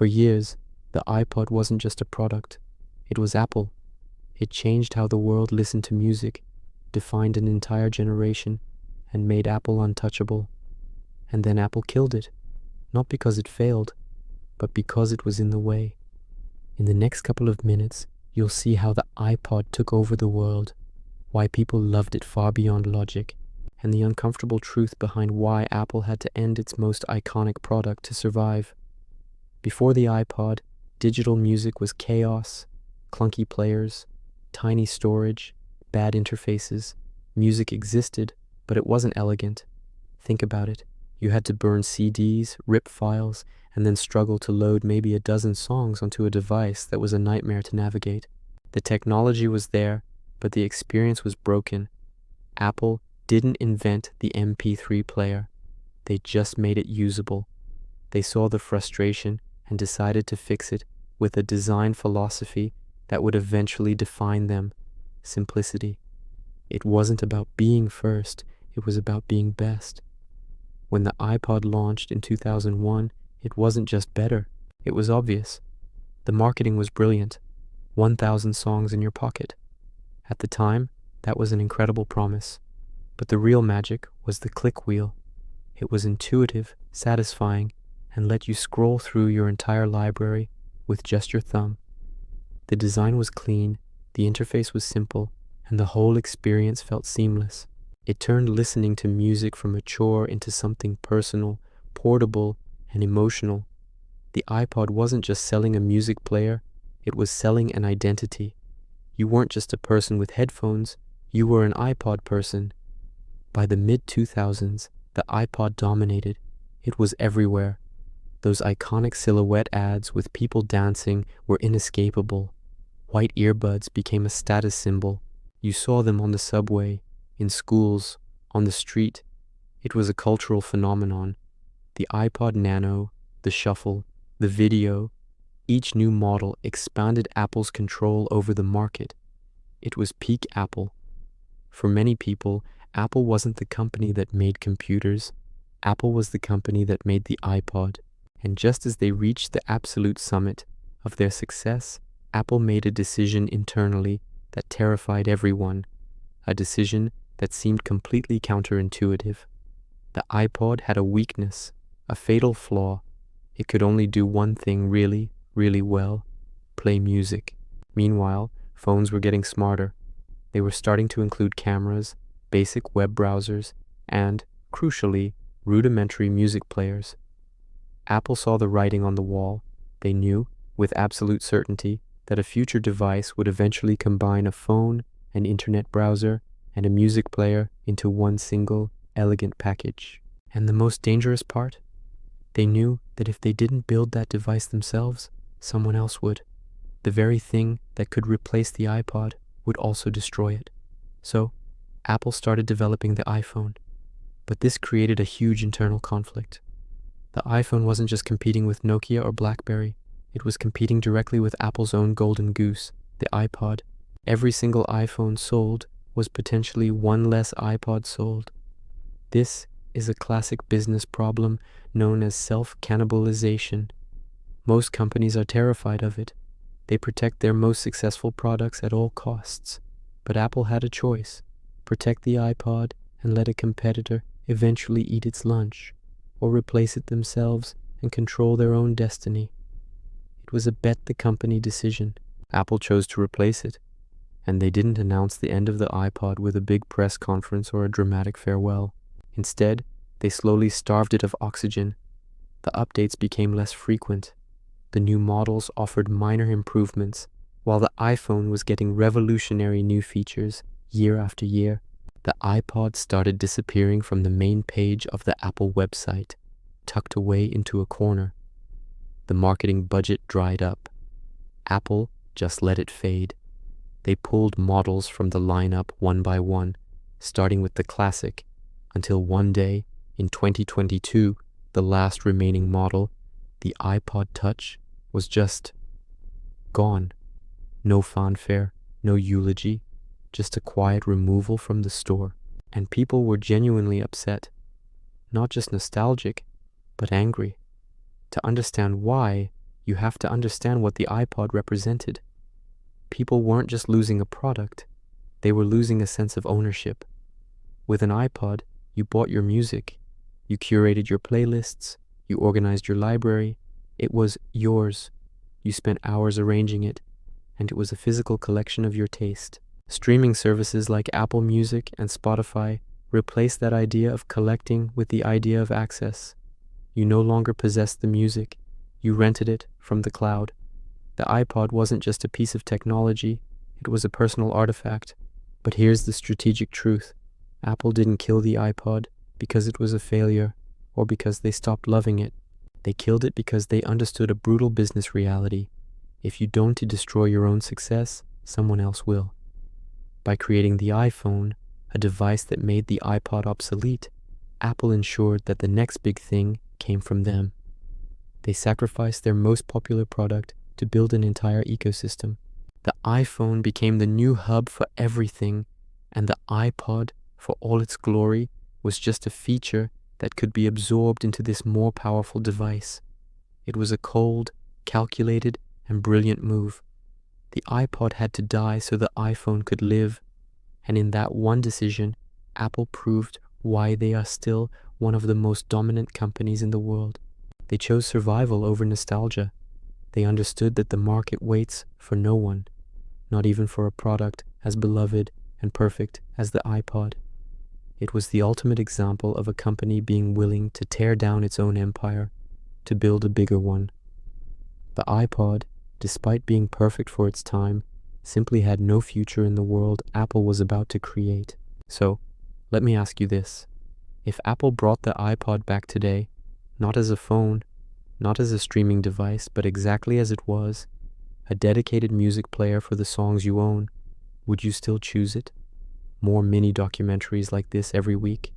For years, the iPod wasn't just a product. It was Apple. It changed how the world listened to music, defined an entire generation, and made Apple untouchable. And then Apple killed it, not because it failed, but because it was in the way. In the next couple of minutes, you'll see how the iPod took over the world, why people loved it far beyond logic, and the uncomfortable truth behind why Apple had to end its most iconic product to survive. Before the iPod, digital music was chaos, clunky players, tiny storage, bad interfaces. Music existed, but it wasn't elegant. Think about it. You had to burn CDs, rip files, and then struggle to load maybe a dozen songs onto a device that was a nightmare to navigate. The technology was there, but the experience was broken. Apple didn't invent the MP3 player. They just made it usable. They saw the frustration and decided to fix it with a design philosophy that would eventually define them: simplicity. It wasn't about being first, it was about being best. When the iPod launched in 2001, it wasn't just better, it was obvious. The marketing was brilliant. 1,000 songs in your pocket. At the time, that was an incredible promise. But the real magic was the click wheel. It was intuitive, satisfying, and let you scroll through your entire library with just your thumb. The design was clean, the interface was simple, and the whole experience felt seamless. It turned listening to music from a chore into something personal, portable, and emotional. The iPod wasn't just selling a music player, it was selling an identity. You weren't just a person with headphones, you were an iPod person. By the mid-2000s, the iPod dominated. It was everywhere. Those iconic silhouette ads with people dancing were inescapable. White earbuds became a status symbol. You saw them on the subway, in schools, on the street. It was a cultural phenomenon. The iPod Nano, the Shuffle, the Video, each new model expanded Apple's control over the market. It was peak Apple. For many people, Apple wasn't the company that made computers. Apple was the company that made the iPod. And just as they reached the absolute summit of their success, Apple made a decision internally that terrified everyone, a decision that seemed completely counterintuitive. The iPod had a weakness, a fatal flaw. It could only do one thing really, really well: play music. Meanwhile, phones were getting smarter. They were starting to include cameras, basic web browsers, and, crucially, rudimentary music players. Apple saw the writing on the wall. They knew, with absolute certainty, that a future device would eventually combine a phone, an internet browser, and a music player into one single, elegant package. And the most dangerous part? They knew that if they didn't build that device themselves, someone else would. The very thing that could replace the iPod would also destroy it. So, Apple started developing the iPhone. But this created a huge internal conflict. The iPhone wasn't just competing with Nokia or BlackBerry. It was competing directly with Apple's own golden goose, the iPod. Every single iPhone sold was potentially one less iPod sold. This is a classic business problem known as self-cannibalization. Most companies are terrified of it. They protect their most successful products at all costs. But Apple had a choice: protect the iPod and let a competitor eventually eat its lunch, or replace it themselves and control their own destiny. It was a bet-the-company decision. Apple chose to replace it, and they didn't announce the end of the iPod with a big press conference or a dramatic farewell. Instead, they slowly starved it of oxygen. The updates became less frequent. The new models offered minor improvements, while the iPhone was getting revolutionary new features year after year. The iPod started disappearing from the main page of the Apple website, tucked away into a corner. The marketing budget dried up. Apple just let it fade. They pulled models from the lineup one by one, starting with the classic, until one day, in 2022, the last remaining model, the iPod Touch, was just gone. No fanfare, no eulogy, just a quiet removal from the store. And people were genuinely upset. Not just nostalgic, but angry. To understand why, You have to understand what the iPod represented. People weren't just losing a product, they were losing a sense of ownership. With an iPod, you bought your music, you curated your playlists, you organized your library. It was yours. You spent hours arranging it, and it was a physical collection of your taste. Streaming services like Apple Music and Spotify replaced that idea of collecting with the idea of access. You no longer possessed the music, you rented it from the cloud. The iPod wasn't just a piece of technology, it was a personal artifact. But here's the strategic truth. Apple didn't kill the iPod because it was a failure or because they stopped loving it. They killed it because they understood a brutal business reality. If you don't destroy your own success, someone else will. By creating the iPhone, a device that made the iPod obsolete, Apple ensured that the next big thing came from them. They sacrificed their most popular product to build an entire ecosystem. The iPhone became the new hub for everything, and the iPod, for all its glory, was just a feature that could be absorbed into this more powerful device. It was a cold, calculated, and brilliant move. The iPod had to die so the iPhone could live, and in that one decision, Apple proved why they are still one of the most dominant companies in the world. They chose survival over nostalgia. They understood that the market waits for no one, not even for a product as beloved and perfect as the iPod. It was the ultimate example of a company being willing to tear down its own empire to build a bigger one. The iPod, despite being perfect for its time, simply had no future in the world Apple was about to create. So, let me ask you this. If Apple brought the iPod back today, not as a phone, not as a streaming device, but exactly as it was, a dedicated music player for the songs you own, would you still choose it? More mini documentaries like this every week?